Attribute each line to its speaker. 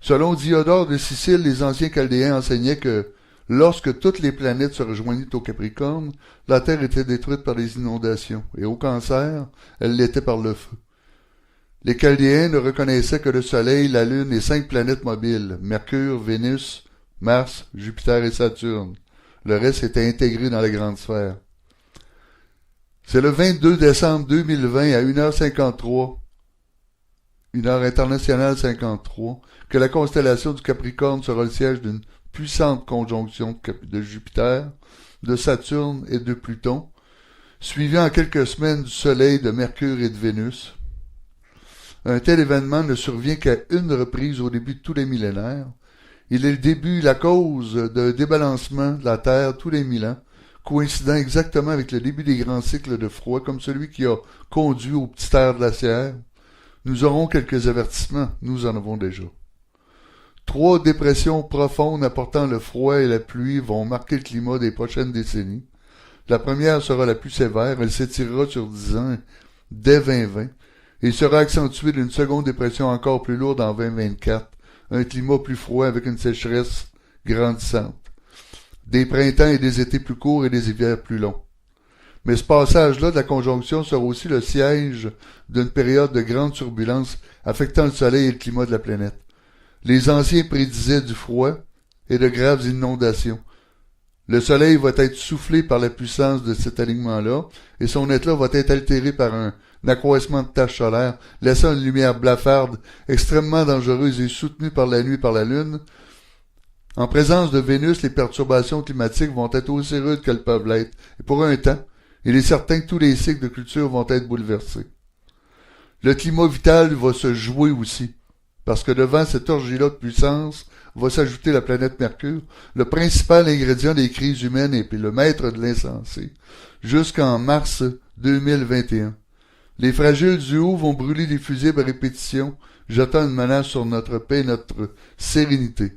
Speaker 1: Selon Diodore de Sicile, les anciens Chaldéens enseignaient que lorsque toutes les planètes se rejoignaient au Capricorne, la Terre était détruite par les inondations, et au Cancer, elle l'était par le feu. Les Chaldéens ne reconnaissaient que le Soleil, la Lune et 5 planètes mobiles, Mercure, Vénus, Mars, Jupiter et Saturne. Le reste était intégré dans la grande sphère. C'est le 22 décembre 2020 à 1h53, 1h internationale 53, que la constellation du Capricorne sera le siège d'une puissante conjonction de Jupiter, de Saturne et de Pluton, suivie en quelques semaines du Soleil, de Mercure et de Vénus. Un tel événement ne survient qu'à une reprise au début de tous les millénaires. Il est le début, la cause d'un débalancement de la Terre tous les 1000 ans, coïncidant exactement avec le début des grands cycles de froid, comme celui qui a conduit aux petites ères glaciaires. Nous aurons quelques avertissements, nous en avons déjà. 3 dépressions profondes apportant le froid et la pluie vont marquer le climat des prochaines décennies. La première sera la plus sévère, elle s'étirera sur 10 ans dès 2020, et sera accentuée d'une seconde dépression encore plus lourde en 2024, un climat plus froid avec une sécheresse grandissante, des printemps et des étés plus courts et des hivers plus longs. Mais ce passage-là de la conjonction sera aussi le siège d'une période de grande turbulence affectant le Soleil et le climat de la planète. Les anciens prédisaient du froid et de graves inondations. Le Soleil va être soufflé par la puissance de cet alignement-là, et son éclat va être altéré par un accroissement de taches solaires, laissant une lumière blafarde, extrêmement dangereuse et soutenue par la nuit par la Lune. En présence de Vénus, les perturbations climatiques vont être aussi rudes qu'elles peuvent l'être, et pour un temps, il est certain que tous les cycles de culture vont être bouleversés. Le climat vital va se jouer aussi, parce que devant cette orgie-là de puissance va s'ajouter la planète Mercure, le principal ingrédient des crises humaines et puis le maître de l'insensé, jusqu'en mars 2021. Les fragiles du haut vont brûler des fusibles à répétition, jetant une menace sur notre paix et notre sérénité.